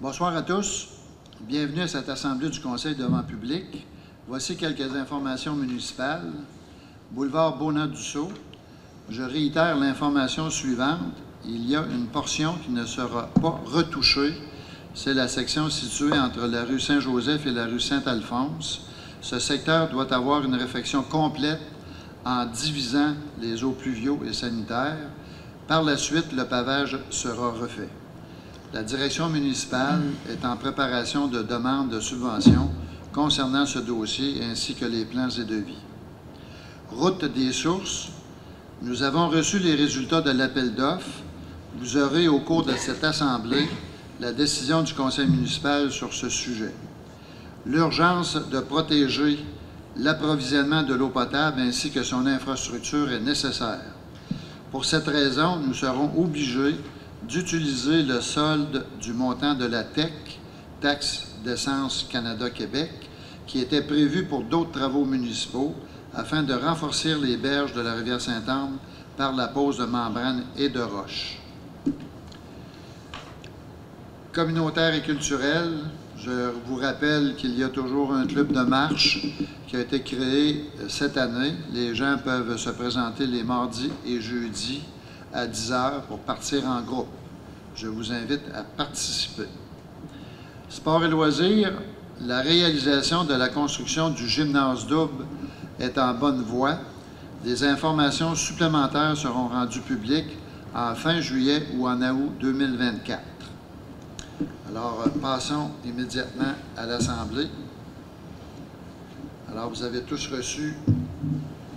Bonsoir à tous. Bienvenue à cette assemblée du Conseil devant public. Voici quelques informations municipales. Boulevard Bonat-Dussault. Je réitère l'information suivante. Il y a une portion qui ne sera pas retouchée. C'est la section située entre la rue Saint-Joseph et la rue Saint-Alphonse. Ce secteur doit avoir une réfection complète en divisant les eaux pluviaux et sanitaires. Par la suite, le pavage sera refait. La direction municipale est en préparation de demandes de subvention concernant ce dossier ainsi que les plans et devis. Route des Sources. Nous avons reçu les résultats de l'appel d'offres. Vous aurez au cours de cette assemblée la décision du conseil municipal sur ce sujet. L'urgence de protéger l'approvisionnement de l'eau potable ainsi que son infrastructure est nécessaire. Pour cette raison, nous serons obligés d'utiliser le solde du montant de la TEC, Taxe d'essence Canada-Québec, qui était prévu pour d'autres travaux municipaux afin de renforcer les berges de la rivière Sainte-Anne par la pose de membranes et de roches. Communautaire et culturel, je vous rappelle qu'il y a toujours un club de marche qui a été créé cette année. Les gens peuvent se présenter les mardis et jeudis à 10 heures pour partir en groupe. Je vous invite à participer. Sport et loisirs, la réalisation de la construction du gymnase double est en bonne voie. Des informations supplémentaires seront rendues publiques en fin juillet ou en août 2024. Alors, passons immédiatement à l'Assemblée. Alors, vous avez tous reçu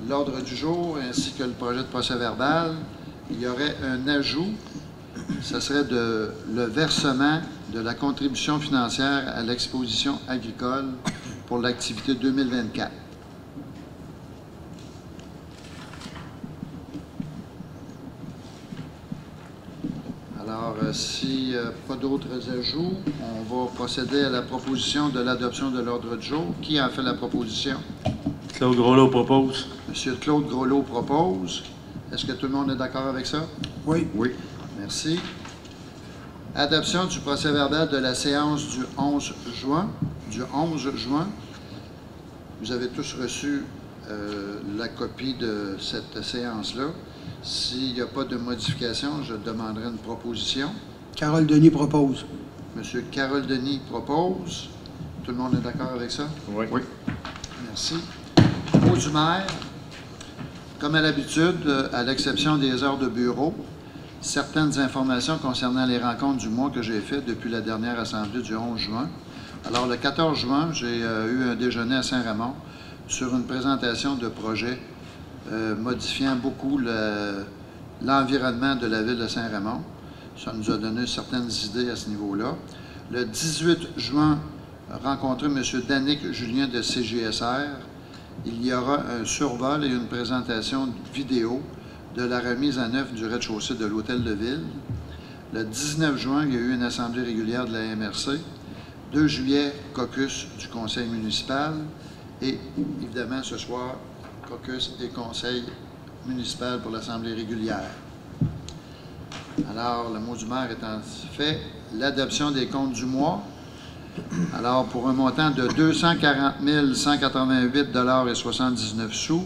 l'ordre du jour ainsi que le projet de procès-verbal. Il y aurait un ajout, ce serait le versement de la contribution financière à l'exposition agricole pour l'activité 2024. Alors, s'il n'y a pas d'autres ajouts, on va procéder à la proposition de l'adoption de l'ordre du jour. Qui en fait la proposition? Claude Groslot propose. Monsieur Claude Groslot propose. Est-ce que tout le monde est d'accord avec ça? Oui. Oui. Merci. Adoption du procès-verbal de la séance du 11 juin. Vous avez tous reçu la copie de cette séance-là. S'il n'y a pas de modification, je demanderai une proposition. Carole Denis propose. Monsieur Carole Denis propose. Tout le monde est d'accord avec ça? Oui. Merci. Mot du maire. Comme à l'habitude, à l'exception des heures de bureau, certaines informations concernant les rencontres du mois que j'ai faites depuis la dernière assemblée du 11 juin. Alors, le 14 juin, j'ai eu un déjeuner à Saint-Raymond sur une présentation de projet modifiant beaucoup l'environnement de la ville de Saint-Raymond. Ça nous a donné certaines idées à ce niveau-là. Le 18 juin, rencontré M. Danick Julien de CGSR. Il y aura un survol et une présentation vidéo de la remise à neuf du rez-de-chaussée de l'Hôtel de Ville. Le 19 juin, il y a eu une assemblée régulière de la MRC. 2 juillet, caucus du conseil municipal. Et évidemment, ce soir, caucus et conseil municipal pour l'assemblée régulière. Alors, le mot du maire étant fait, l'adoption des comptes du mois. Alors, pour un montant de 240 188,79 $,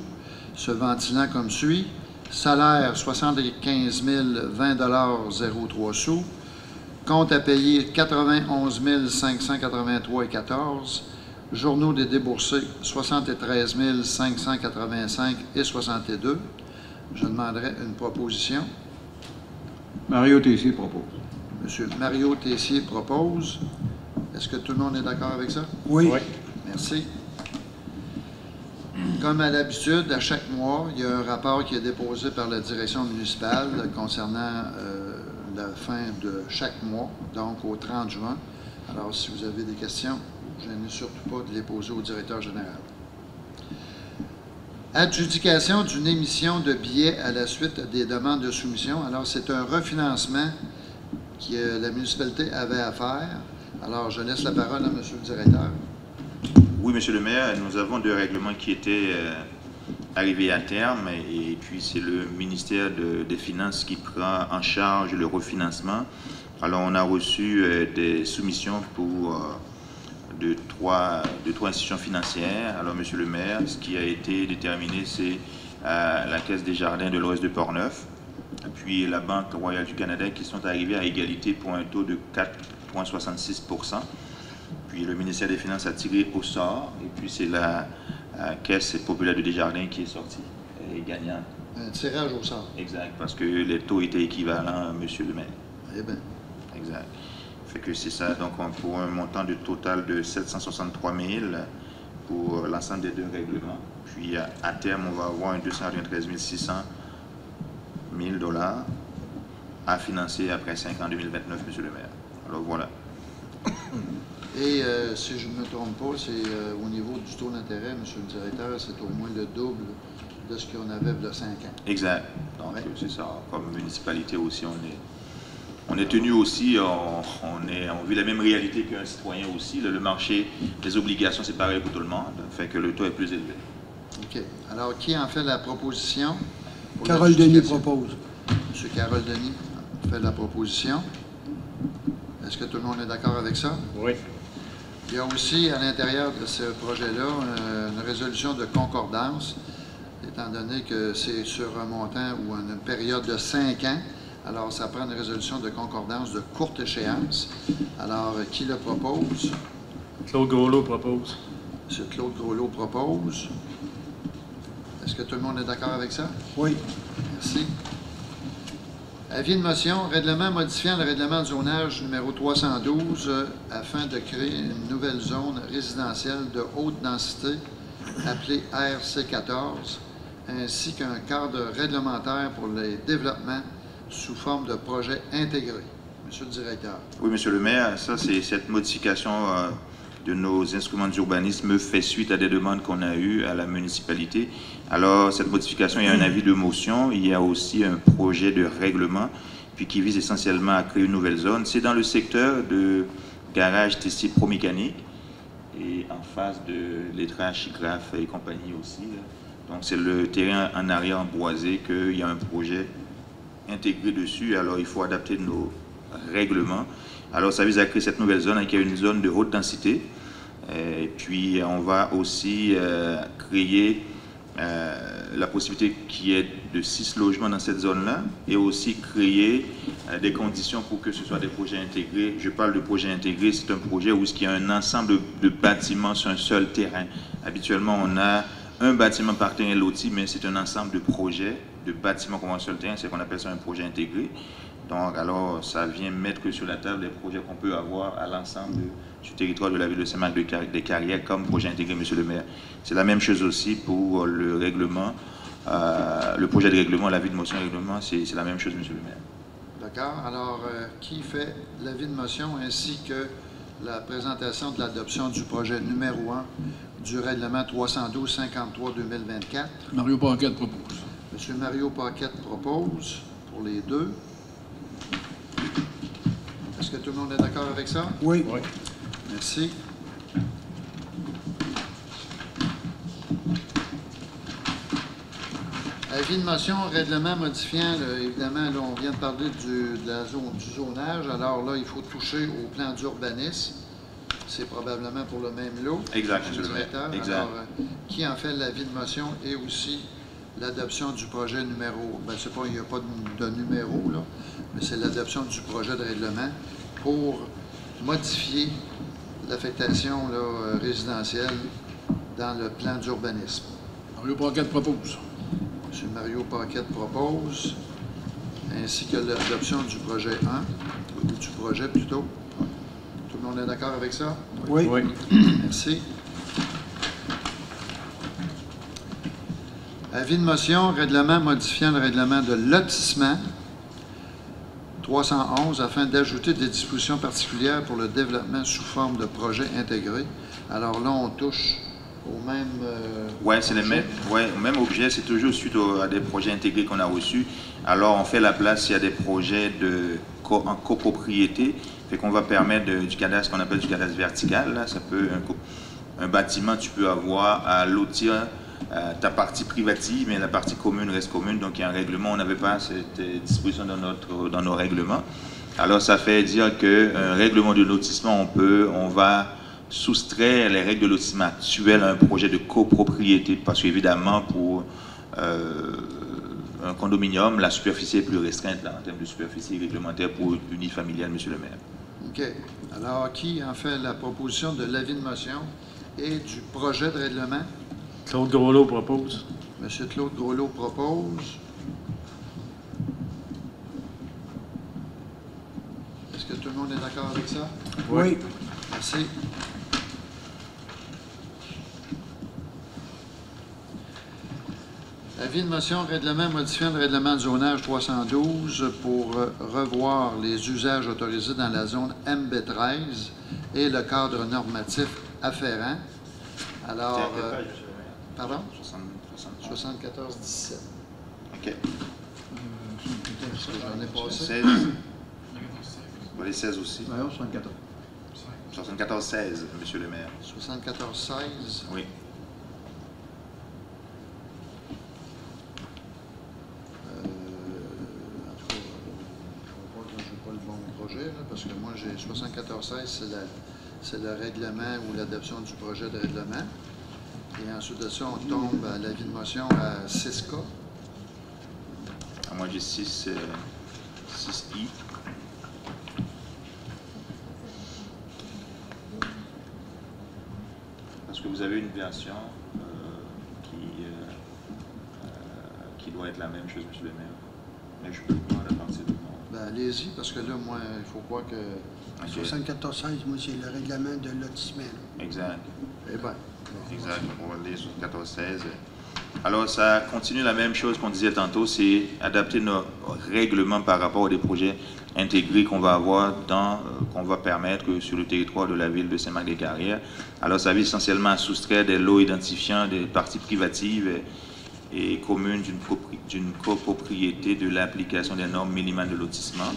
se ventilant comme suit. Salaire, 75 020,03 $. Compte à payer, 91 583,14 $. Journaux des déboursés, 73 585,62 $. Je demanderai une proposition. Mario Tessier propose. Monsieur Mario Tessier propose. Est-ce que tout le monde est d'accord avec ça? Oui. Merci. Comme à l'habitude, à chaque mois, il y a un rapport qui est déposé par la direction municipale concernant la fin de chaque mois, donc au 30 juin. Alors, si vous avez des questions, je n'ai surtout pas de les poser au directeur général. Adjudication d'une émission de billets à la suite des demandes de soumission. Alors, c'est un refinancement que la municipalité avait à faire. Alors, je laisse la parole à M. le directeur. Oui, Monsieur le maire, nous avons 2 règlements qui étaient arrivés à terme et puis c'est le ministère des Finances qui prend en charge le refinancement Alors, on a reçu des soumissions pour de trois institutions financières. Alors, Monsieur le maire, ce qui a été déterminé, c'est la Caisse des Jardins de l'Ouest de Portneuf, puis la Banque Royale du Canada, qui sont arrivés à égalité pour un taux de 4,66%. Puis le ministère des Finances a tiré au sort, et puis c'est la Caisse populaire de Desjardins qui est sortie et gagnante. Un tirage au sort. Exact, parce que les taux étaient équivalents, Monsieur le maire. Eh bien. Exact. Fait que c'est ça, donc pour un montant de total de 763 000 pour l'ensemble des deux règlements. Puis à terme, on va avoir un 293 600 000 $ à financer après 5 ans, en 2029, Monsieur le maire. Alors voilà. Et si je ne me trompe pas, c'est au niveau du taux d'intérêt, Monsieur le directeur, c'est au moins le double de ce qu'on avait il y a 5 ans. Exact. Donc Ouais. c'est ça. Comme municipalité aussi, on est tenu aussi, on vit la même réalité qu'un citoyen aussi. Le marché des obligations, c'est pareil pour tout le monde. Fait que le taux est plus élevé. OK. Alors, qui en fait la proposition? Pour la Carole Denis justification? propose. M. Carole Denis fait la proposition. Est-ce que tout le monde est d'accord avec ça? Oui. Il y a aussi à l'intérieur de ce projet-là une résolution de concordance, étant donné que c'est sur un montant ou une période de 5 ans. Alors, ça prend une résolution de concordance de courte échéance. Alors, qui le propose? Claude Groslot propose. M. Claude Groslot propose. Est-ce que tout le monde est d'accord avec ça? Oui. Merci. Avis de motion, règlement modifiant le règlement de zonage numéro 312 afin de créer une nouvelle zone résidentielle de haute densité appelée RC14, ainsi qu'un cadre réglementaire pour les développements sous forme de projet intégré. Monsieur le directeur. Oui, Monsieur le maire, ça c'est cette modification de nos instruments d'urbanisme fait suite à des demandes qu'on a eues à la municipalité. Alors, cette modification, il y a un avis de motion, il y a aussi un projet de règlement, puis qui vise essentiellement à créer une nouvelle zone. C'est dans le secteur de garage TC Promécanique et en face de lettrage Chigraf et compagnie aussi. Là. Donc, c'est le terrain en arrière boisé qu'il y a un projet intégré dessus. Alors, il faut adapter nos règlements. Alors, ça vise à créer cette nouvelle zone qui est une zone de haute densité. Et puis, on va aussi créer la possibilité qu'il y ait de 6 logements dans cette zone-là et aussi créer des conditions pour que ce soit des projets intégrés. Je parle de projet intégré, c'est un projet où il y a un ensemble de bâtiments sur un seul terrain. Habituellement, on a un bâtiment par terrain loti, mais c'est un ensemble de projets, de bâtiments comme un seul terrain, c'est qu'on appelle ça un projet intégré. Donc, alors, ça vient mettre sur la table des projets qu'on peut avoir à l'ensemble du territoire de la ville de Saint-Marc-des-Carrières comme projet intégré, Monsieur le maire. C'est la même chose aussi pour le règlement, le projet de règlement, l'avis de motion règlement, c'est la même chose, Monsieur le maire. D'accord. Alors, qui fait l'avis de motion ainsi que la présentation de l'adoption du projet numéro 1 du règlement 312-53-2024? Mario Paquette propose. M. Mario Paquette propose pour les deux. Est-ce que tout le monde est d'accord avec ça? Oui. Oui. Merci. Avis de motion, règlement modifiant, évidemment, là, on vient de parler du zonage. Alors là, il faut toucher au plan d'urbanisme. C'est probablement pour le même lot. Exact, Monsieur le directeur. exact. Alors, qui en fait l'avis de motion et aussi l'adoption du projet numéro... Bien, c'est pas, il n'y a pas de numéro, là, mais c'est l'adoption du projet de règlement pour modifier l'affectation là, résidentielle dans le plan d'urbanisme. Mario Paquette propose. M. Mario Paquette propose, ainsi que l'adoption du projet 1, ou du projet plutôt. Tout le monde est d'accord avec ça? Oui. Oui. Merci. Avis de motion, règlement modifiant le règlement de lotissement 311 afin d'ajouter des dispositions particulières pour le développement sous forme de projet intégré. Alors là, on touche au même... Oui, c'est le même objet, c'est toujours suite à des projets intégrés qu'on a reçus. Alors, on fait la place, il y a des projets en copropriété, fait qu'on va permettre du cadastre qu'on appelle du cadastre vertical. Là, ça peut, un bâtiment, tu peux avoir à lotir ta partie privative, mais la partie commune reste commune. Donc, il y a un règlement, on n'avait pas cette disposition dans nos règlements. Alors, ça fait dire qu'un règlement de lotissement, on va soustraire les règles de lotissement actuelles à un projet de copropriété, parce qu'évidemment, pour un condominium, la superficie est plus restreinte là, en termes de superficie réglementaire pour une unifamiliale, monsieur le maire. OK. Alors, qui en fait la proposition de l'avis de motion et du projet de règlement? Claude Groslo propose. Monsieur Claude Groslo propose. Est-ce que tout le monde est d'accord avec ça? Oui. Merci. Avis de motion, règlement modifiant le règlement de zonage 312 pour revoir les usages autorisés dans la zone MB13 et le cadre normatif afférent. Alors, pardon? 74-17. OK. J'en ai passé. 16. Les 16 aussi. 74. 74-16, monsieur le maire. 74-16. Oui. En tout cas, je ne vois pas que je n'ai pas le bon projet, là, parce que moi, j'ai 74-16, c'est le règlement ou l'adoption du projet de règlement. Et ensuite de ça, on tombe à l'avis de motion à 6K. Moi, j'ai 6I. Parce que vous avez une version qui doit être la même chose, monsieur le maire. Mais je peux voir à partir de moi. Ben, allez-y, parce que là, moi, il faut croire que... OK. 74-16, moi, c'est le règlement de lotissement. Exact. Eh bien, Exact. On va aller sur 14-16. Alors, ça continue la même chose qu'on disait tantôt, c'est adapter nos règlements par rapport aux des projets intégrés qu'on va avoir qu'on va permettre sur le territoire de la ville de Saint-Marc-des-Carrières. Alors, ça vise essentiellement à soustraire des lots identifiant des parties privatives et communes d'une copropriété de l'application des normes minimales de lotissement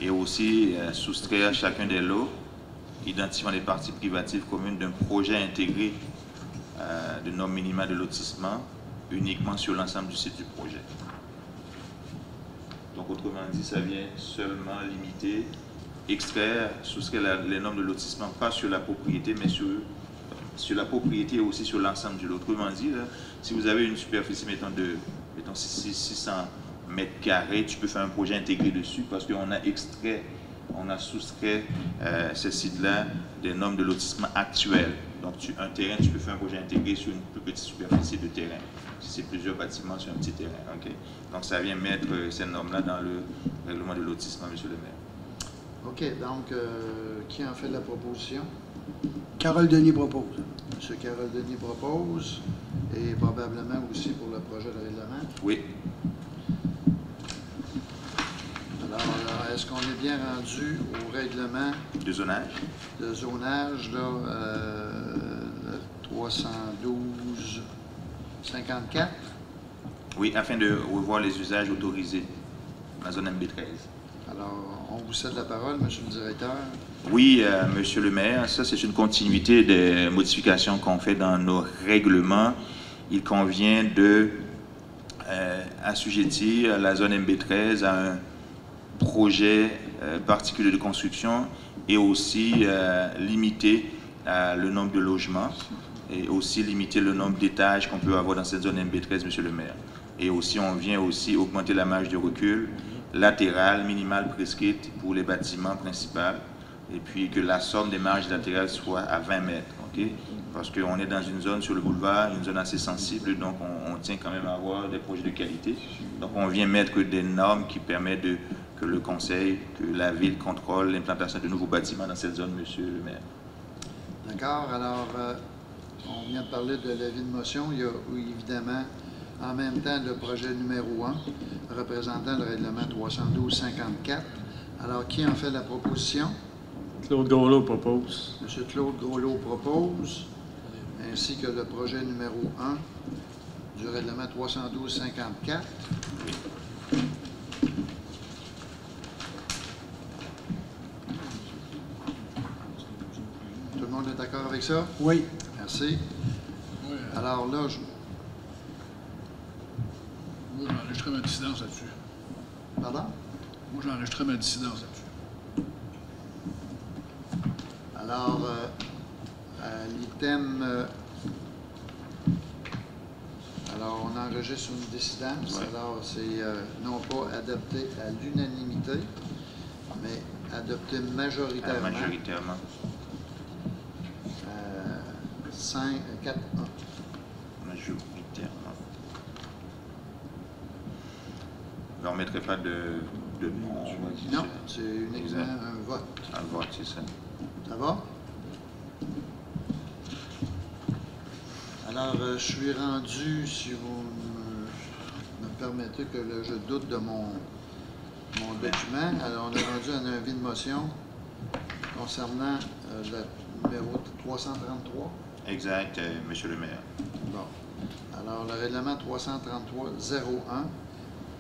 et aussi soustraire chacun des lots identifiant des parties privatives communes d'un projet intégré de normes minimales de lotissement uniquement sur l'ensemble du site du projet. Donc, autrement dit, ça vient seulement limiter, extraire, soustraire les normes de lotissement, pas sur la propriété, mais sur la propriété et aussi sur l'ensemble du lot. Autrement dit, là, si vous avez une superficie, mettons 600 mètres carrés, tu peux faire un projet intégré dessus parce qu'on a soustrait ce site-là des normes de lotissement actuelles. Donc, un terrain, tu peux faire un projet intégré sur une plus petite superficie de terrain. Si c'est plusieurs bâtiments sur un petit terrain. Okay? Donc, ça vient mettre ces normes-là dans le règlement de lotissement, monsieur le maire. OK. Donc, qui en fait la proposition? Carole Denis propose. M. Carole Denis propose, et probablement aussi pour le projet de règlement. Oui. Alors, est-ce qu'on est bien rendu au règlement de zonage? De zonage, là, 312-54? Oui, afin de revoir les usages autorisés dans la zone MB13. Alors, on vous cède la parole, M. le directeur. Oui, monsieur le maire, ça c'est une continuité des modifications qu'on fait dans nos règlements. Il convient de assujettir la zone MB13 à un projet particulier de construction et aussi limiter le nombre de logements et aussi limiter le nombre d'étages qu'on peut avoir dans cette zone MB13, monsieur le maire. Et aussi, on vient aussi augmenter la marge de recul latérale minimale prescrite pour les bâtiments principaux et puis que la somme des marges latérales soit à 20 mètres. Okay? Parce qu'on est dans une zone sur le boulevard, une zone assez sensible, donc on tient quand même à avoir des projets de qualité. Donc on vient mettre des normes qui permettent que le conseil, que la ville contrôle l'implantation de nouveaux bâtiments dans cette zone, monsieur le maire. D'accord. Alors, on vient de parler de l'avis de motion. Il y a évidemment en même temps le projet numéro 1 représentant le règlement 312-54. Alors, qui en fait la proposition? Claude Groslo propose. M. Claude Groslo propose, ainsi que le projet numéro 1 du règlement 312-54. Tout le monde est d'accord avec ça? Oui. Merci. Oui, Alors là, moi, j'enregistrerai ma dissidence là-dessus. Pardon? Moi, j'enregistrerai ma dissidence là-dessus. Alors, à l'item... alors, on enregistre une décidence. Ouais. Alors, c'est non pas adopté à l'unanimité, mais adopté majoritairement. Majoritairement. 4-1. Majoritairement. On ne mettrait pas de nom. Non, c'est uniquement Exact. un vote. Un vote, c'est ça. Ça va? Alors, je suis rendu, si vous me permettez que je doute de mon document. Alors, on est rendu à un avis de motion concernant le numéro 333. Exact, Monsieur le maire. Bon. Alors, le règlement 333-01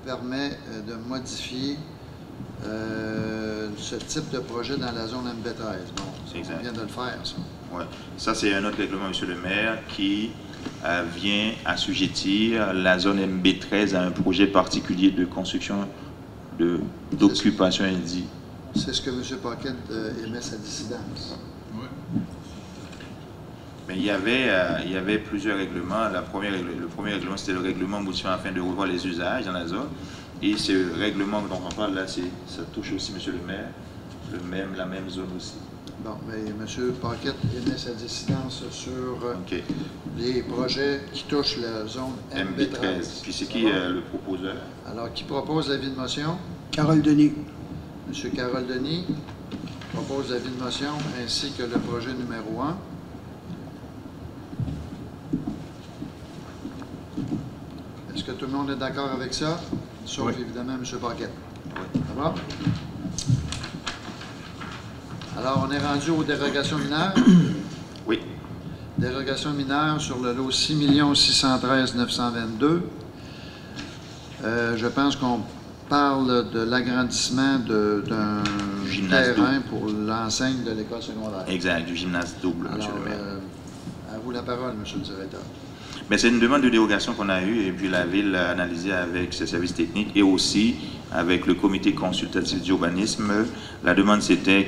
permet de modifier ce type de projet dans la zone MB13. Bon, C'est exact. on vient de le faire, ça. Ouais. Ça, c'est un autre règlement, Monsieur le maire, qui vient assujettir la zone MB13 à un projet particulier de construction d'occupation indigne. C'est ce que M. Paquette émet sa dissidence. Mais il y avait plusieurs règlements. Le premier règlement, c'était le règlement modifiant afin de revoir les usages dans la zone. Et ce règlement dont on parle là, ça touche aussi, Monsieur le maire, la même zone aussi. Bon, mais M. Paquette émet sa dissidence sur OK. les projets qui touchent la zone MB13. MB13. Puis c'est qui le proposeur? Alors, qui propose l'avis de motion? Carole Denis. M. Carole Denis propose l'avis de motion ainsi que le projet numéro 1. Est-ce que tout le monde est d'accord avec ça? Sauf Oui. évidemment M. Paquette. Oui. Ça va? Alors, on est rendu aux dérogations mineures. Oui. Dérogation mineure sur le lot 6 613 922. Je pense qu'on parle de l'agrandissement d'un Gymnase terrain pour l'enseigne de l'école secondaire. Exact, du gymnase double, Monsieur Alors, le maire. à vous la parole, Monsieur le directeur. Mais c'est une demande de dérogation qu'on a eue et puis la Ville a analysé avec ses services techniques et aussi avec le comité consultatif d'urbanisme. La demande, c'était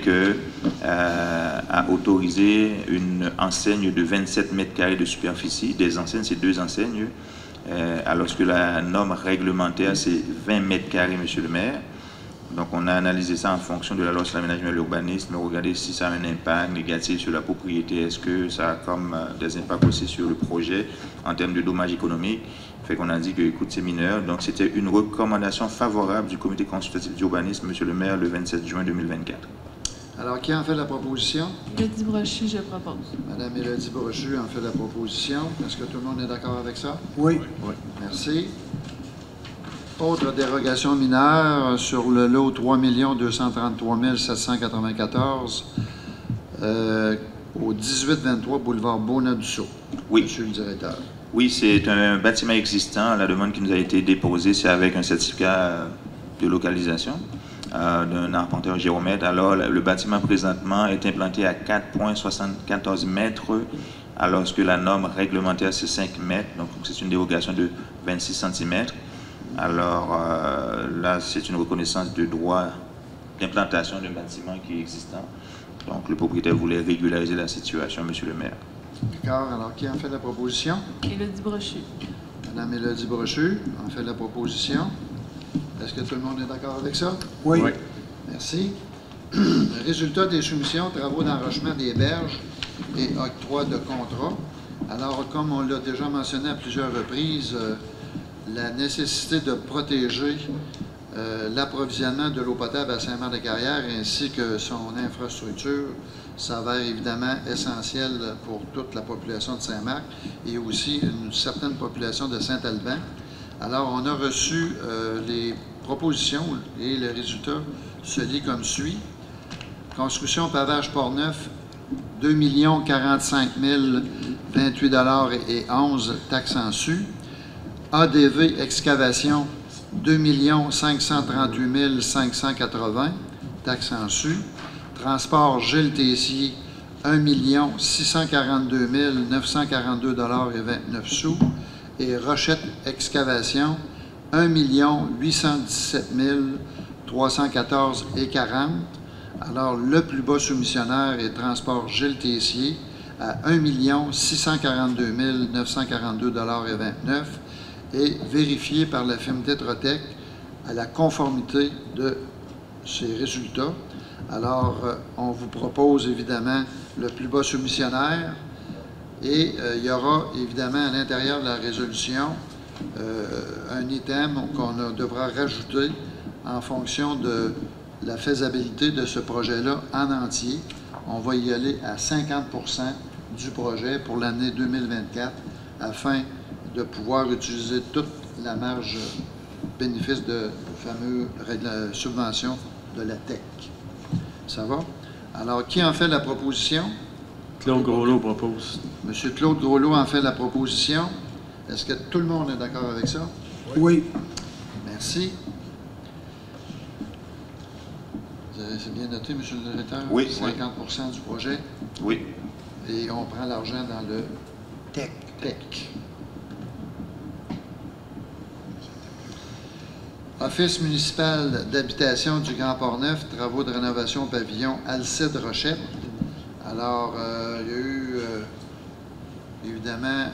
à autoriser une enseigne de 27 mètres carrés de superficie. Des enseignes, c'est 2 enseignes, alors que la norme réglementaire, c'est 20 mètres carrés, Monsieur le maire. Donc, on a analysé ça en fonction de la loi sur l'aménagement et l'urbanisme, regarder si ça a un impact négatif sur la propriété, est-ce que ça a comme des impacts aussi sur le projet en termes de dommages économiques. Fait qu'on a dit que, écoute, c'est mineur. Donc, c'était une recommandation favorable du comité consultatif d'urbanisme, Monsieur le maire, le 27 juin 2024. Alors, qui en fait la proposition? Mélodie Brochu, je propose. Madame Mélodie Brochu en fait la proposition. Est-ce que tout le monde est d'accord avec ça? Oui. Merci. Autre dérogation mineure sur le lot 3 233 794 au 1823 boulevard Bonat-Dussault. Oui. Monsieur le directeur. Oui, c'est un bâtiment existant. La demande qui nous a été déposée, c'est avec un certificat de localisation d'un arpenteur géomètre. Alors, le bâtiment présentement est implanté à 4,74 mètres, alors que la norme réglementaire, c'est 5 mètres. Donc, c'est une dérogation de 26 cm. Alors, là, c'est une reconnaissance de droit d'implantation d'un bâtiment qui est existant. Donc, le propriétaire voulait régulariser la situation, Monsieur le maire. D'accord. Alors, qui en fait la proposition? Mélodie Brochu. Madame Mélodie Brochu en fait la proposition. Est-ce que tout le monde est d'accord avec ça? Oui. Oui. Merci. Résultat des soumissions, travaux d'enrochement des berges et octroi de contrat. Alors, comme on l'a déjà mentionné à plusieurs reprises, la nécessité de protéger l'approvisionnement de l'eau potable à Saint-Marc-des-Carrières ainsi que son infrastructure s'avère évidemment essentiel pour toute la population de Saint-Marc et aussi une certaine population de Saint-Alban. Alors, on a reçu les propositions et le résultat se lit comme suit. Construction pavage Port-Neuf, 2 45 028 $ et 11 taxes en su. ADV excavation, 2 538 580 taxes en su. Transport Gilles Tessier, 1 642 942 $ et 29 sous. Et Rochette Excavation, 1 817 314 et 40. Alors, le plus bas soumissionnaire est Transport Gilles Tessier à 1 642 942,29 $ et vérifié par la firme Tetrotech à la conformité de ces résultats. Alors, on vous propose évidemment le plus bas soumissionnaire et il y aura évidemment à l'intérieur de la résolution un item qu'on devra rajouter en fonction de la faisabilité de ce projet-là en entier. On va y aller à 50% du projet pour l'année 2024 afin de pouvoir utiliser toute la marge bénéfice de fameux subventions de la TEC. Ça va? Alors, qui en fait la proposition? Claude Groslot propose. M. Claude Groslot en fait la proposition. Est-ce que tout le monde est d'accord avec ça? Oui. Merci. C'est bien noté, M. le directeur? Oui. 50% du projet. Oui. Et on prend l'argent dans le TEC. TEC. Office municipal d'habitation du Grand Port-Neuf, travaux de rénovation pavillon Alcide Rochette. Alors, il y a eu, évidemment,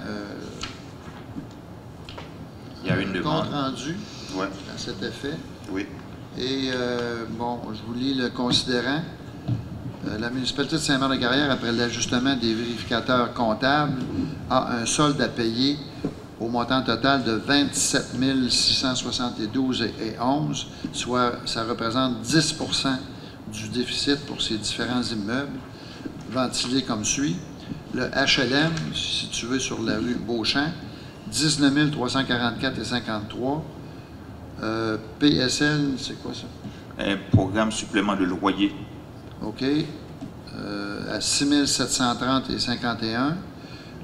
Il y a une demande. compte rendu Ouais. à cet effet. Oui. Et, bon, je vous lis le considérant. La municipalité de Saint-Maur-de-Carrière, après l'ajustement des vérificateurs comptables, a un solde à payer au montant total de 27 672,11 $, soit ça représente 10% du déficit pour ces différents immeubles, ventilés comme suit. Le HLM, situé sur la rue Beauchamp, 19 344,53 $. PSL, c'est quoi ça? Un programme supplément de loyer. OK. À 6 730,51 $.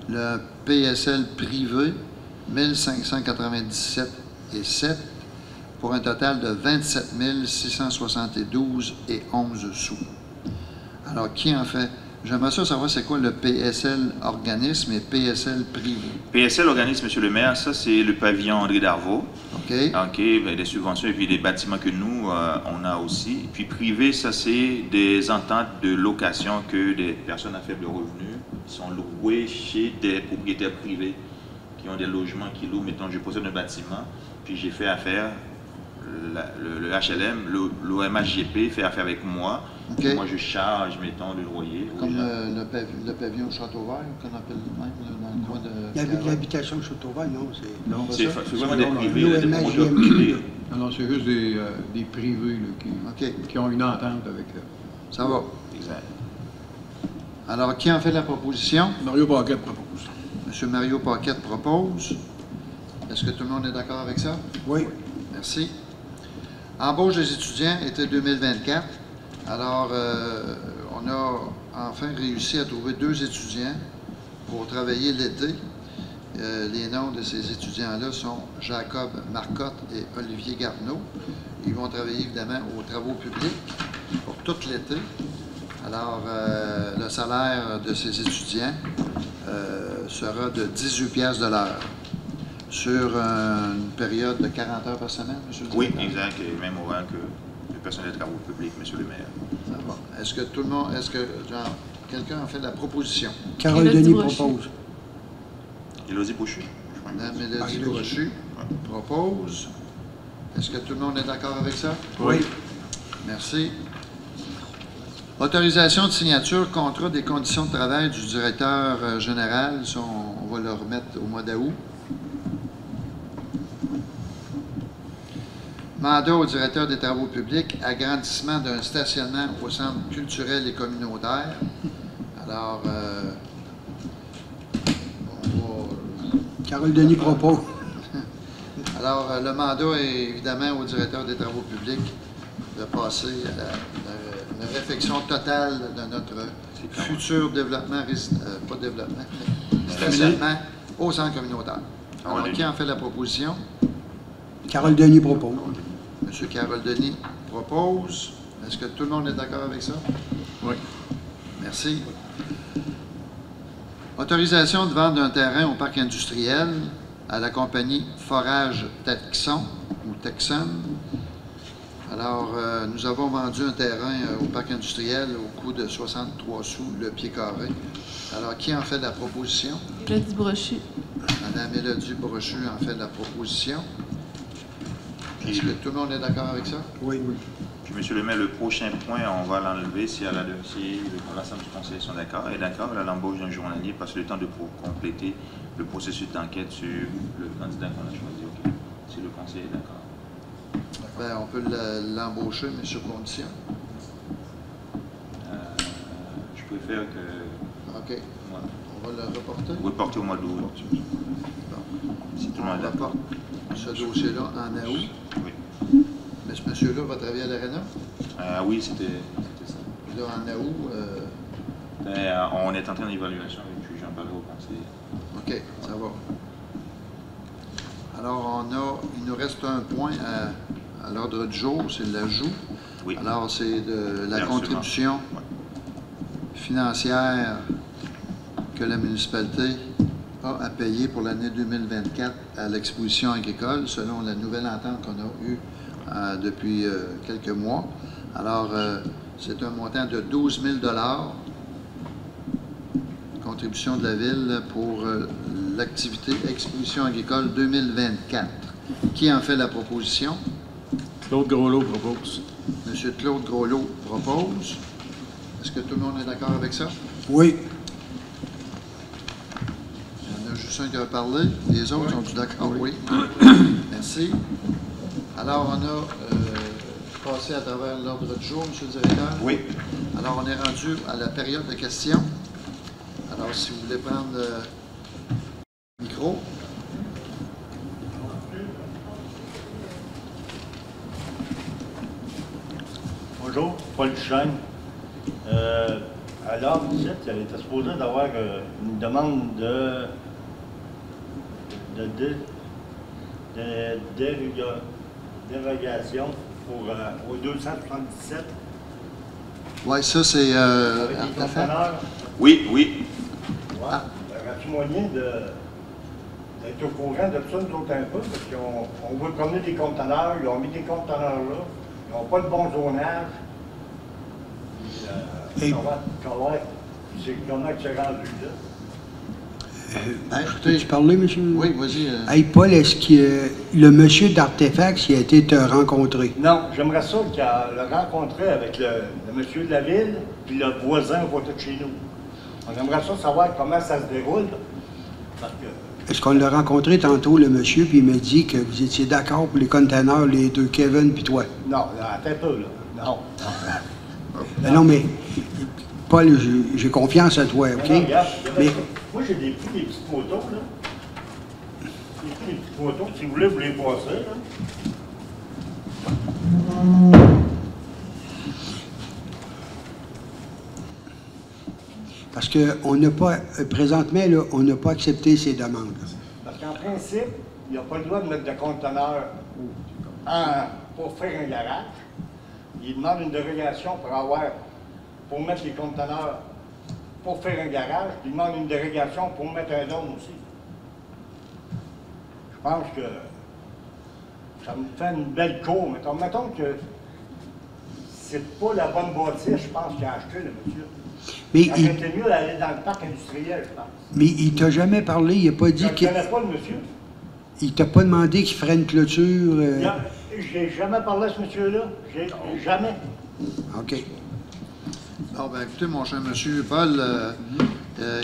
Le PSL privé, 1597,7 $, pour un total de 27 672,11 $. Alors, qui en fait? J'aimerais ça savoir c'est quoi le PSL organisme et PSL privé. PSL organisme, Monsieur le maire, ça c'est le pavillon André Darvaux. OK. OK, des subventions et puis des bâtiments que nous, on a aussi. Et puis privé, ça c'est des ententes de location que des personnes à faible revenu sont louées chez des propriétaires privés qui ont des logements qui louent. Mettons, je possède un bâtiment, puis j'ai fait affaire, le HLM, l'OMHGP fait affaire avec moi. OK. Moi, je charge, mettons, le loyer. aux Comme gens. le pavillon Château-Vert, qu'on appelle même là, dans le coin de... L'habitation Châteauval, non, c'est... Non, pas C'est ça? c'est vraiment des privés, des l'OMHGP. promoteurs privés. non, c'est juste des privés là, OK, qui ont une entente avec ça va. Exact. Alors, qui en fait la proposition? Mario Paquette propose. M. Mario Paquette propose. Est-ce que tout le monde est d'accord avec ça? Oui. Merci. Embauche des étudiants, été 2024. Alors, on a enfin réussi à trouver 2 étudiants pour travailler l'été. Les noms de ces étudiants-là sont Jacob Marcotte et Olivier Garneau. Ils vont travailler évidemment aux travaux publics pour tout l'été. Alors, le salaire de ces étudiants sera de 18 $ de l'heure sur une période de 40 heures par semaine, M. le Oui, directeur? exact, et même au rang que le personnel des travaux publics, Monsieur le maire. Ça va. Est-ce que tout le monde, quelqu'un a fait la proposition? Carole Mélodie Denis Brochu. propose. Élodie Boucher. Mme Mélodie Mélodie. Brochu propose. Est-ce que tout le monde est d'accord avec ça? Oui. Merci. Autorisation de signature, contrat des conditions de travail du directeur général. Ça, on va le remettre au mois d'août. Mandat au directeur des travaux publics, agrandissement d'un stationnement au centre culturel et communautaire. Alors, on va... Carole Denis propose. Alors, le mandat est évidemment au directeur des travaux publics de passer à une réflexion totale de notre futur développement, pas développement, mais stationnement au centre communautaire. Alors, qui en fait la proposition? Carole Denis propose. M. Carole Denis propose. Est-ce que tout le monde est d'accord avec ça? Oui. Merci. Autorisation de vente d'un terrain au parc industriel à la compagnie Forage Texon ou Texon Alors, nous avons vendu un terrain au parc industriel au coût de 63 sous le pied carré. Alors, qui en fait la proposition? Mélodie Brochu. Madame Mélodie Brochu en fait la proposition. Est-ce que tout le monde est d'accord avec ça? Oui. Puis, monsieur le maire, le prochain point, on va l'enlever si l'ensemble du conseil sont d'accord. Et d'accord, l'embauche d'un journalier parce que le temps de compléter le processus d'enquête sur le candidat qu'on a choisi. OK. Si le conseil est d'accord. Ben, on peut l'embaucher, mais sur condition. Je préfère que... OK. Voilà. On va le reporter. Vous reportez au mois d'août. Bon. Si tout le monde On est d'accord. reporte ce dossier-là en août. Oui. Mais ce monsieur-là va travailler à l'ARENA? Oui, c'était ça. Là, en août, On est en train d'évaluation et puis j'en parlerai au conseil. OK, ça va. Alors, il nous reste un point à l'ordre du jour, c'est l'ajout. Oui. Alors, c'est de la Absolument. contribution Oui. financière que la municipalité a à payer pour l'année 2024 à l'exposition agricole, selon la nouvelle entente qu'on a eue depuis quelques mois. Alors, c'est un montant de 12 000 contribution de la Ville pour l'activité Exposition agricole 2024. Qui en fait la proposition? Claude Groslot propose. M. Claude Groslot propose. Est-ce que tout le monde est d'accord avec ça? Oui. Il y en a juste un qui a parlé. Les autres sont-ils d'accord? Oui. Merci. Alors, on a passé à travers l'ordre du jour, M. le directeur. Oui. Alors, on est rendu à la période de questions. Alors, si vous voulez prendre le micro. Bonjour, Paul Duchesne. À l'ordre du site, il était supposé d'avoir une demande de dérogation pour, au 277. Oui, ça, c'est Avec les Artefact. conteneurs. Oui, oui. Ouais. Aurais-tu moyen d'être au courant de ça, nous autres, un peu? Parce qu'on veut promener des conteneurs, ils ont mis des conteneurs là, ils n'ont pas de bon zonage. Et- C'est comment que c'est rendu là? Écoutez, Peux-tu parler, monsieur? oui, vas-y. Hey, Paul, est-ce que le monsieur d'Artefact s'il a été te rencontrer? Non, j'aimerais ça qu'il le rencontrer avec le monsieur de la ville, puis le voisin au côté de chez nous. On aimerait ça savoir comment ça se déroule. Parce que, Est-ce qu'on l'a rencontré tantôt, le monsieur, puis il m'a dit que vous étiez d'accord pour les conteneurs, les deux, Kevin puis toi? non, là, attends un peu, là. Non. Non, mais, Paul, j'ai confiance à toi, OK? Non, regarde, Mais, moi, j'ai pris des petites motos, là. J'ai pris des petites motos, si vous voulez, vous les passer, là. parce qu'on n'a pas, présentement, là, on n'a pas accepté ces demandes. Parce qu'en principe, il n'y a pas le droit de mettre de conteneurs pour faire un garage. Il demande une dérogation pour mettre les conteneurs pour faire un garage. Il demande une dérogation pour mettre un dôme aussi. Je pense que ça me fait une belle cour. Mettons que c'est pas la bonne bâtisse, je pense, qu'il a acheté le monsieur. Mais Ça aurait été mieux d'aller dans le parc industriel, je pense. il t'a jamais parlé, il n'a pas Je dit ne qu'il... connais pas le monsieur. Il t'a pas demandé qu'il ferait une clôture... J'ai jamais parlé à ce monsieur-là. Jamais. OK. Bon, ben, écoutez, mon cher monsieur Paul,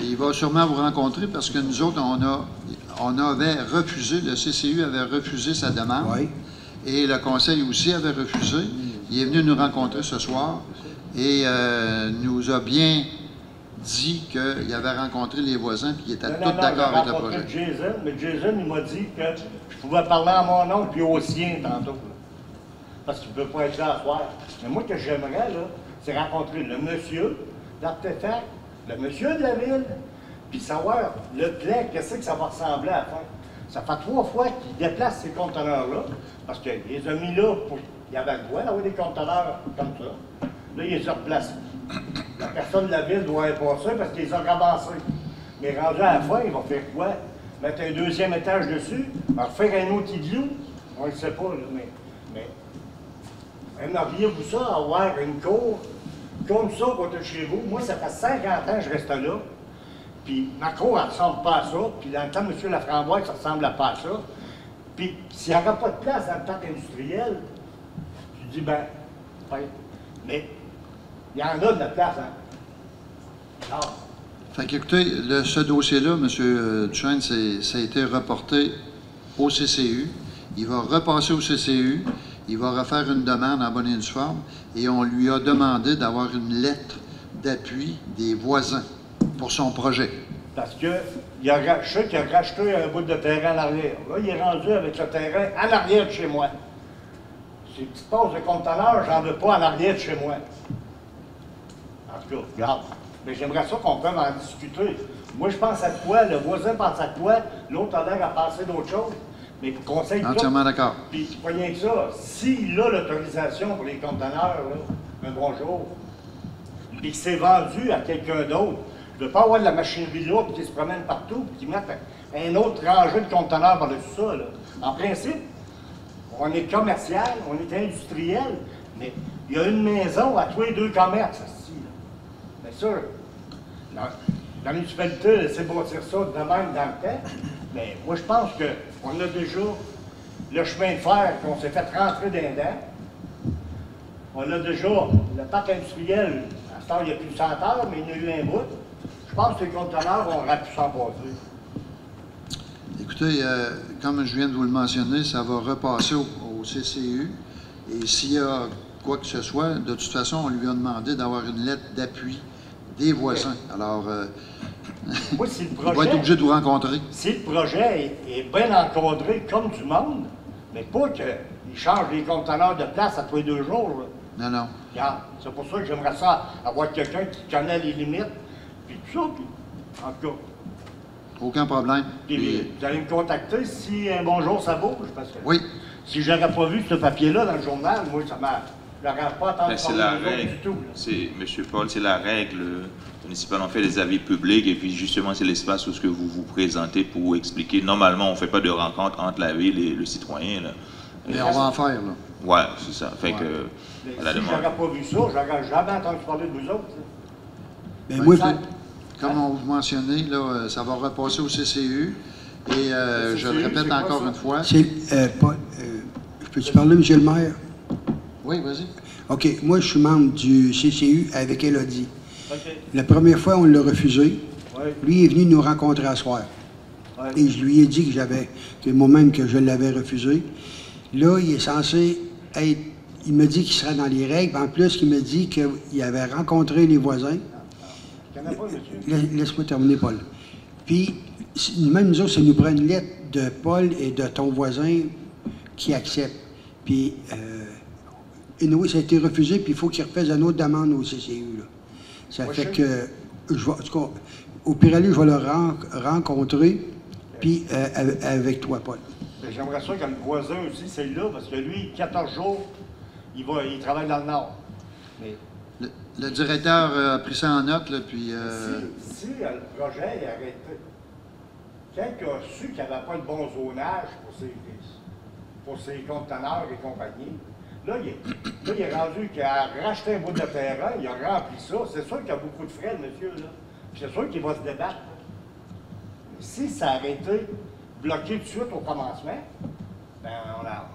il va sûrement vous rencontrer parce que nous autres, on avait refusé, le CCU avait refusé sa demande. Oui. Et le conseil aussi avait refusé. Il est venu nous rencontrer ce soir et nous a bien dit qu'il avait rencontré les voisins et qu'il était tout d'accord avec le projet. Jason, mais Jason, il m'a dit que je pouvais parler à mon oncle puis au sien tantôt. Là. Parce qu'il ne peut pas être là à soir. Mais moi, ce que j'aimerais, là, c'est rencontrer le monsieur d'Artefact, le monsieur de la ville, puis savoir le plan, qu'est-ce que ça va ressembler à la fin. Ça fait 3 fois qu'il déplace ces conteneurs-là, parce qu'il les a mis là pour. Il y avait le droit d'avoir des conteneurs comme ça. Là, il les a replacés. La personne de la ville doit être passée parce qu'il les a ramassés. Mais rendu à la fin, il va faire quoi? Mettre un 2e étage dessus, en refaire un autre igloo? On ne sait pas, là, mais Aimeriez-vous ça, avoir une cour comme ça, côté de chez vous? Moi, ça fait 50 ans que je reste là. Puis ma cour, elle ne ressemble pas à ça. Puis dans le temps, M. Laframboise, ça ne ressemble pas à ça. Puis s'il n'y aura pas de place dans le parc industriel, tu dis, ben, mais il y en a de la place, hein? Alors, Fait qu'écoutez, ce dossier-là, M. Duchesne, ça a été reporté au CCU. Il va repasser au CCU. Il va refaire une demande en bonne et due forme. Et on lui a demandé d'avoir une lettre d'appui des voisins pour son projet. parce que je sais qu'il a racheté un bout de terrain en arrière. Là, il est rendu avec le terrain en arrière de chez moi. Ces petites pauses de conteneurs, j'en veux pas en arrière de chez moi. En tout cas, regarde. Mais j'aimerais ça qu'on puisse en discuter. Moi, je pense à toi, le voisin pense à toi, l'autre a l'air à penser d'autre chose. Mais le conseil de Entièrement d'accord. puis, pas rien que ça, s'il a l'autorisation pour les conteneurs, là, un bonjour, puis que c'est vendu à quelqu'un d'autre, de ne pas avoir de la machinerie là, puis qui se promène partout, puis qui mettent un autre rangée de conteneurs par-dessus ça, là. En principe, on est commercial, on est industriel, mais il y a une maison à tous les 2 commerces, ici, là. Bien sûr, la municipalité sait bâtir ça de même dans le temps, mais moi, je pense qu'on a déjà le chemin de fer qu'on s'est fait rentrer dans les dents. On a déjà le parc industriel, à ce temps, il n'y a plus de 100 heures, mais il y en a eu un bout. Je pense que les conteneurs auraient pu s'en passer. Écoutez, comme je viens de vous le mentionner, ça va repasser au CCU. Et s'il y a quoi que ce soit, de toute façon, on lui a demandé d'avoir une lettre d'appui des voisins. Alors, Moi, si le il va être projet, obligé de vous rencontrer. si le projet est bien encadré comme du monde, mais pas qu'il change les conteneurs de place à tous les 2 jours, là. Non, non. Regarde, c'est pour ça que j'aimerais ça avoir quelqu'un qui connaît les limites, puis tout ça, puis en tout cas. Aucun problème. Puis Puis, vous allez me contacter si un bon jour ça bouge, parce que oui, si j'aurais pas vu ce papier-là dans le journal, moi, ça m'a. J'aurais pas entendu Ben, c'est la parler de l'autre règle. du tout, là. C'est, Monsieur Paul, c'est la règle municipale. On fait des avis publics et puis justement, c'est l'espace où ce que vous vous présentez pour expliquer. Normalement, on ne fait pas de rencontre entre la ville et le citoyen. Là. mais on va en faire, là. Ouais, c'est ça. Fait que, Mais à la si demande. j'aurais pas vu ça, j'aurais jamais entendu parler de vous autres. là. Ben, moi, Ça- Comme on vous mentionnait, là, ça va repasser au CCU. Et Le je CCU, le répète c'est quoi, encore ça? une fois. c'est pas. Peux-tu parler, M. le maire? Oui, vas-y. OK. Moi, je suis membre du CCU avec Élodie. OK. La première fois, on l'a refusé. Oui. Lui il est venu nous rencontrer à soir. Ouais. Et je lui ai dit que moi-même que je l'avais refusé. Là, il est censé être. Il me dit qu'il sera dans les règles. En plus, il me dit qu'il avait rencontré les voisins. Je connais pas, monsieur. Laisse-moi terminer, Paul. Puis, même nous autres, ça nous prend une lettre de Paul et de ton voisin qui accepte. Puis, anyway, ça a été refusé, puis il faut qu'il refasse une autre demande au CCU. Là. Ça Moi, fait je sais. que, en tout cas, au pire aller, je vais le rencontrer, puis avec toi, Paul. Ben, j'aimerais ça que le voisin aussi, c'est là, parce que lui, 14 jours, il travaille dans le Nord. Mais Le directeur a pris ça en note, là, puis... si le projet est arrêté, quelqu'un a su qu'il n'y avait pas le bon zonage pour ses conteneurs et compagnie, là, il est rendu qu'il a racheté un bout de terrain, il a rempli ça. C'est sûr qu'il y a beaucoup de frais, le monsieur, là. Puis c'est sûr qu'il va se débattre. Mais si ça a arrêté, bloqué tout de suite au commencement, ben on a...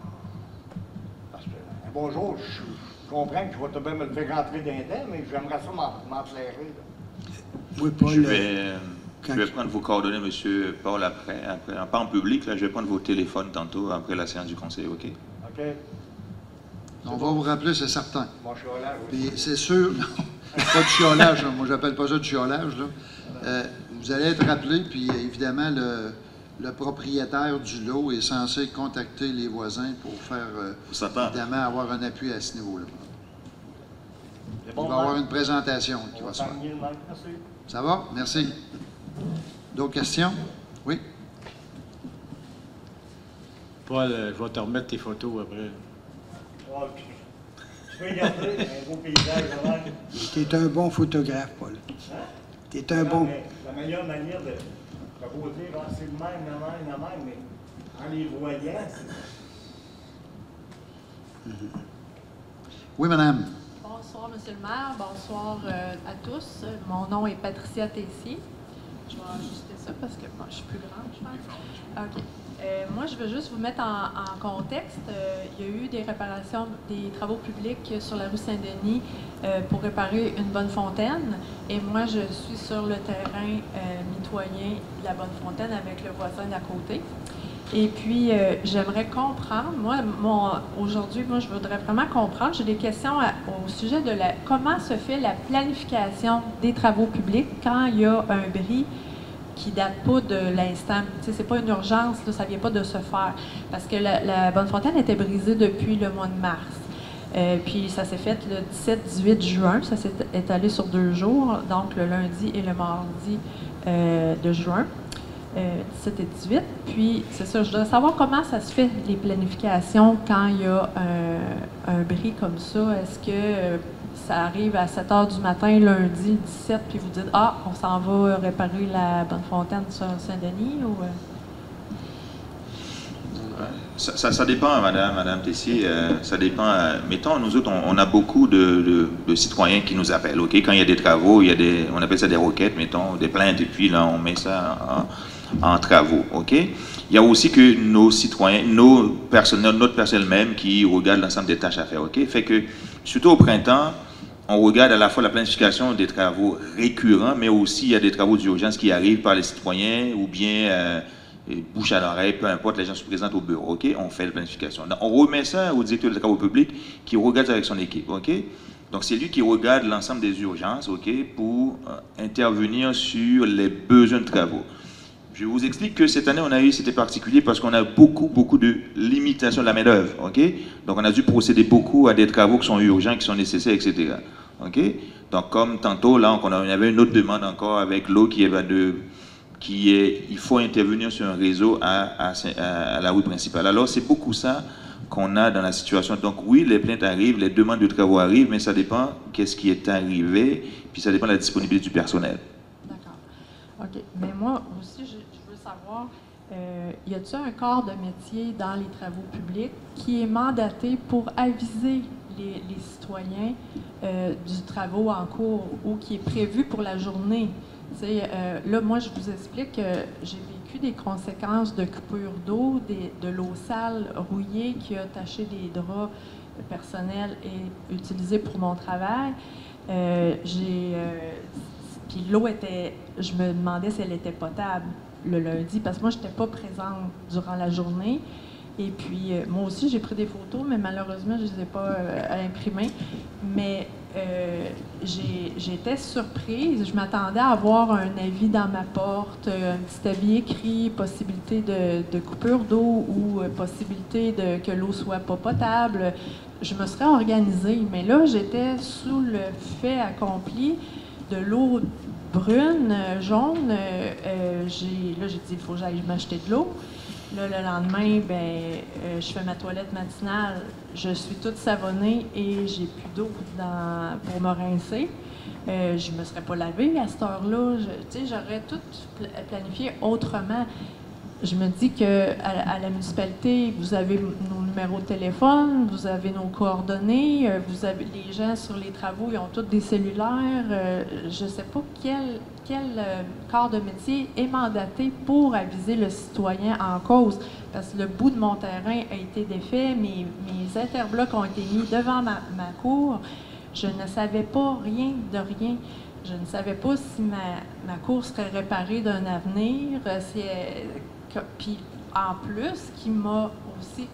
Parce que, un bon jour, je comprends que je vais te bien me le faire rentrer dans les dents, mais j'aimerais ça m'enflairer, là. Oui, Paul. Je vais prendre vos coordonnées, Monsieur Paul, après, pas en public, là, je vais prendre vos téléphones tantôt, après la séance du conseil, OK? OK? On va vous rappeler, c'est certain. Mon chiolage aussi. Puis c'est sûr, non, pas du chiolage, là. Moi j'appelle pas ça du chiolage, là. Vous allez être rappelé, puis évidemment, le propriétaire du lot est censé contacter les voisins pour faire, On s'entend. évidemment, avoir un appui à ce niveau-là. C'est Il bon, va y avoir Marc? une présentation qui On va va se faire. s'enligner le Marc, merci. Ça va? Merci. D'autres questions? Oui? Paul, je vais te remettre tes photos après. Ah, puis, tu peux garder un beau paysage, vraiment. T'es un bon photographe, Paul. T'es un bon... Mais la meilleure manière de vous dire, ah, c'est le même, mais en les voyant, Oui, madame. Bonsoir, Monsieur le maire. Bonsoir à tous. Mon nom est Patricia Tessier. Je vais ajuster ça parce que bon, je suis plus grande, je pense. OK. Moi, je veux juste vous mettre en contexte. Il y a eu des réparations, des travaux publics sur la rue Saint-Denis pour réparer une bonne fontaine. Et moi, je suis sur le terrain mitoyen de la bonne fontaine avec le voisin d'à côté. Et puis, j'aimerais comprendre, aujourd'hui, je voudrais vraiment comprendre, j'ai des questions au sujet de comment se fait la planification des travaux publics quand il y a un bris qui ne date pas de l'instant. Tu sais, c'est pas une urgence, là, ça ne vient pas de se faire. Parce que la bonne fontaine était brisée depuis le mois de mars. Puis ça s'est fait le 17-18 juin, ça s'est étalé sur 2 jours, donc le lundi et le mardi de juin. 17 et 18. Puis, c'est ça, je voudrais savoir comment ça se fait, les planifications, quand il y a un bris comme ça. Est-ce que ça arrive à 7 h du matin, lundi, 17, puis vous dites « Ah, on s'en va réparer la bonne fontaine sur Saint-Denis » ou... Ça dépend, Madame Tessier, ça dépend. Mettons, nous autres, on a beaucoup de citoyens qui nous appellent, OK? Quand il y a des travaux, on appelle ça des requêtes, mettons, des plaintes, et puis là, on met ça en travaux, OK? Il y a aussi que nos citoyens, notre personnel même qui regarde l'ensemble des tâches à faire, OK? Fait que, surtout au printemps, on regarde à la fois la planification des travaux récurrents, mais aussi il y a des travaux d'urgence qui arrivent par les citoyens ou bien bouche à l'oreille, peu importe, les gens se présentent au bureau, OK? On fait la planification. On remet ça au directeur des travaux publics qui regarde ça avec son équipe, OK? Donc, c'est lui qui regarde l'ensemble des urgences, OK, pour intervenir sur les besoins de travaux. Je vous explique que cette année, c'était particulier parce qu'on a beaucoup de limitations de la main-d'œuvre, OK? Donc, on a dû procéder beaucoup à des travaux qui sont urgents, qui sont nécessaires, etc. OK? Donc, comme tantôt, là, on avait une autre demande encore avec l'eau il faut intervenir sur un réseau à la rue principale. Alors, c'est beaucoup ça qu'on a dans la situation. Donc, oui, les plaintes arrivent, les demandes de travaux arrivent, mais ça dépend qu'est-ce qui est arrivé, puis ça dépend de la disponibilité du personnel. OK. Mais moi aussi, je veux savoir, y a-t-il un corps de métier dans les travaux publics qui est mandaté pour aviser les citoyens du travaux en cours ou qui est prévu pour la journée? Là, moi, je vous explique que j'ai vécu des conséquences de coupure d'eau, de l'eau sale rouillée qui a taché des draps personnels et utilisés pour mon travail. Puis l'eau je me demandais si elle était potable le lundi, parce que moi, je n'étais pas présente durant la journée. Et puis, moi aussi, j'ai pris des photos, mais malheureusement, je ne les ai pas imprimées. Mais j'étais surprise. Je m'attendais à avoir un avis dans ma porte, un petit avis écrit, possibilité de coupure d'eau ou possibilité que l'eau soit pas potable. Je me serais organisée, mais là, j'étais sous le fait accompli de l'eau brune, jaune. J'ai dit, il faut que j'aille m'acheter de l'eau. Là, le lendemain, je fais ma toilette matinale, je suis toute savonnée et j'ai plus d'eau pour me rincer. Je ne me serais pas lavée à cette heure-là. J'aurais tout planifié autrement. Je me dis qu'à la municipalité, vous avez nos numéros de téléphone, vous avez nos coordonnées, vous avez les gens sur les travaux, ils ont tous des cellulaires. Je ne sais pas quel corps de métier est mandaté pour aviser le citoyen en cause. Parce que le bout de mon terrain a été défait, mes interblocs ont été mis devant ma cour. Je ne savais pas rien de rien. Je ne savais pas si ma cour serait réparée d'un avenir. Puis, en plus, qui m'a aussi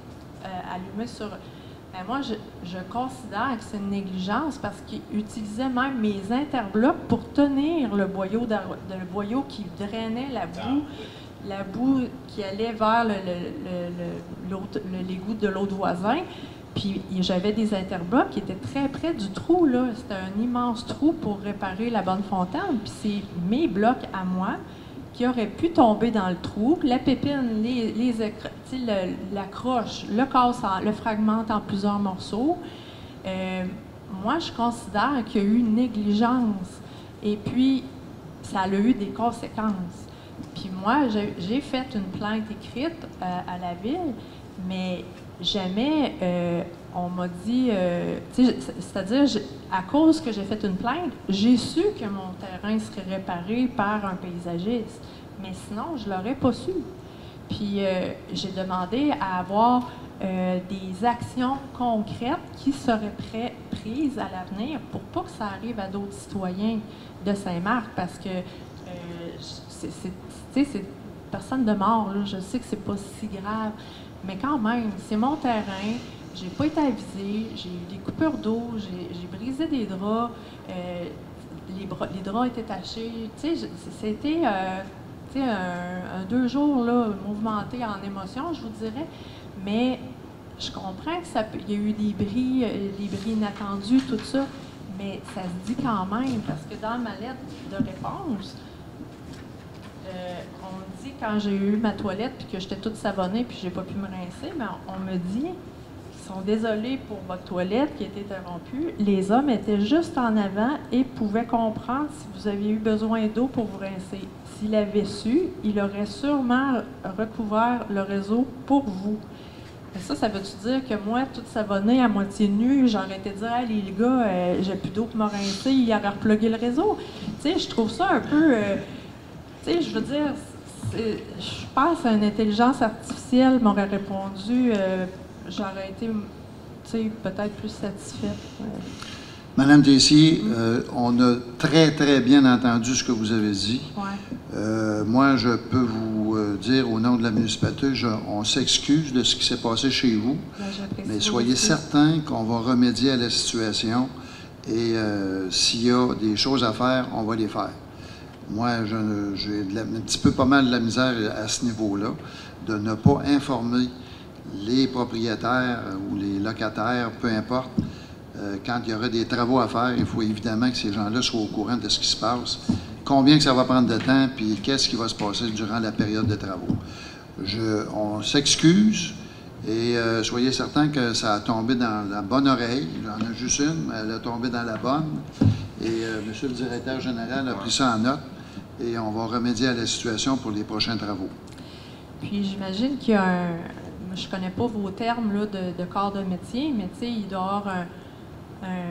allumé sur... Ben moi, je considère que c'est une négligence parce qu'ils utilisaient même mes interblocs pour tenir le boyau qui drainait la boue qui allait vers l'égout de l'autre voisin. Puis j'avais des interblocs qui étaient très près du trou, là. C'était un immense trou pour réparer la bonne fontaine. Puis c'est mes blocs à moi qui auraient pu tomber dans le trou. La pépine, la croche, le casse, le fragmente en plusieurs morceaux. Moi, je considère qu'il y a eu une négligence. Et puis, ça a eu des conséquences. Puis moi, j'ai fait une plainte écrite à la ville. Mais jamais on m'a dit, c'est-à-dire, à cause que j'ai fait une plainte, j'ai su que mon terrain serait réparé par un paysagiste. Mais sinon, je ne l'aurais pas su. Puis j'ai demandé à avoir des actions concrètes qui seraient prises à l'avenir pour pas que ça arrive à d'autres citoyens de Saint-Marc, parce que c'est personne de mort, là. Je sais que c'est pas si grave, mais quand même, c'est mon terrain, j'ai pas été avisée, j'ai eu des coupures d'eau, j'ai brisé des draps, les draps étaient tachés, c'était un 2 jours là, mouvementé en émotion, je vous dirais, mais je comprends qu'il y a eu des bris inattendus, tout ça, mais ça se dit quand même, parce que dans ma lettre de réponse, on me dit, quand j'ai eu ma toilette puis que j'étais toute savonnée puis j'ai pas pu me rincer, mais on me dit qu'ils sont désolés pour votre toilette qui a été interrompue. Les hommes étaient juste en avant et pouvaient comprendre si vous aviez eu besoin d'eau pour vous rincer. S'il avait su, il aurait sûrement recouvert le réseau pour vous. Et ça veut-tu dire que moi, toute savonnée, à moitié nue, j'aurais été dire, hey, les gars, j'ai plus d'eau pour me rincer, il aurait replugué le réseau. Tu sais, je trouve ça un peu. Tu sais, je veux dire, je pense à une intelligence artificielle m'aurait répondu, j'aurais été, tu sais, peut-être plus satisfaite. Madame Tessier, on a très, très bien entendu ce que vous avez dit. Ouais. Moi, je peux vous dire au nom de la municipalité, on s'excuse de ce qui s'est passé chez vous, mais soyez certains qu'on va remédier à la situation et s'il y a des choses à faire, on va les faire. Moi, j'ai un petit peu pas mal de la misère à ce niveau-là, de ne pas informer les propriétaires ou les locataires, peu importe. Quand il y aura des travaux à faire, il faut évidemment que ces gens-là soient au courant de ce qui se passe, combien que ça va prendre de temps, puis qu'est-ce qui va se passer durant la période de travaux. On s'excuse et soyez certains que ça a tombé dans la bonne oreille. J'en ai juste une, mais elle a tombé dans la bonne. Et Monsieur le directeur général a pris ça en note et on va remédier à la situation pour les prochains travaux. Puis j'imagine qu'il y a un... Je connais pas vos termes là, de corps de métier, mais tu sais, il doit y avoir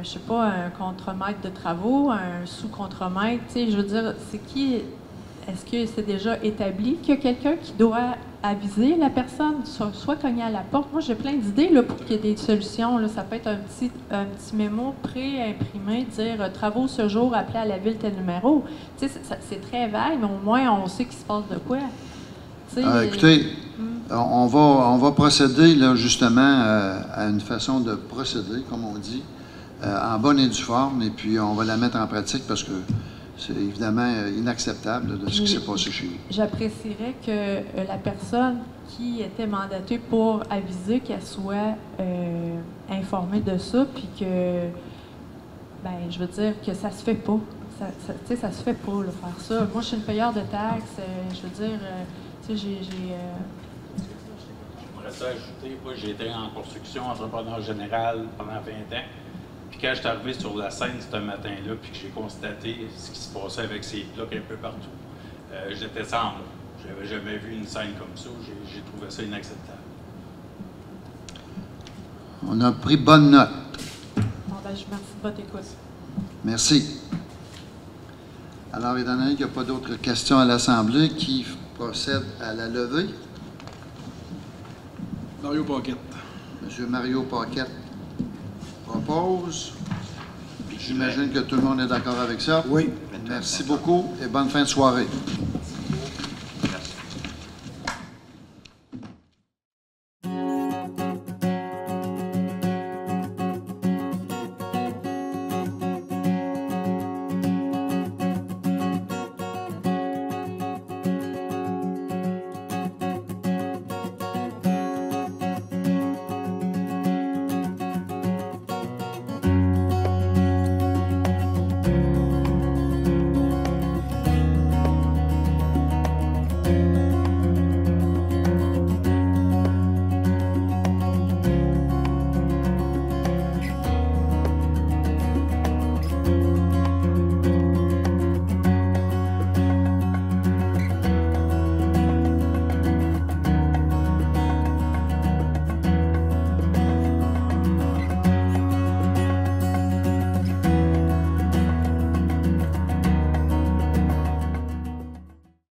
je sais pas, un contremaître de travaux, un sous-contremaître, tu sais, je veux dire, c'est qui... Est-ce que c'est déjà établi qu'il y a quelqu'un qui doit aviser la personne, soit cogner à la porte? Moi, j'ai plein d'idées là, pour qu'il y ait des solutions. Là. Ça peut être un petit mémo pré-imprimé, dire « Travaux ce jour, appelez à la ville tel numéro ». Tu sais, c'est très vague, mais au moins, on sait qu'il se passe de quoi. Écoutez, on va procéder là, justement à une façon de procéder, comme on dit, en bonne et due forme, et puis on va la mettre en pratique parce que c'est évidemment inacceptable de ce qui s'est passé chez vous. J'apprécierais que la personne qui était mandatée pour aviser qu'elle soit informée de ça, puis que, ben, je veux dire que ça se fait pas. Tu sais, ça se fait pas, là, faire ça. Moi, je suis une payeur de taxes, je veux dire, tu sais, J'aimerais ça ajouter, moi, j'ai été en construction, entrepreneur général pendant 20 ans. Puis quand je suis arrivé sur la scène ce matin-là, puis que j'ai constaté ce qui se passait avec ces blocs un peu partout, j'étais sans mots. J'avais jamais vu une scène comme ça. J'ai trouvé ça inacceptable. On a pris bonne note. Bon, ben, je vous remercie de votre écoute. Merci. Alors, étant donné qu'il n'y a pas d'autres questions à l'Assemblée, qui procède à la levée? Mario Paquette. Monsieur Mario Paquette propose. J'imagine que tout le monde est d'accord avec ça. Oui. Merci beaucoup et bonne fin de soirée.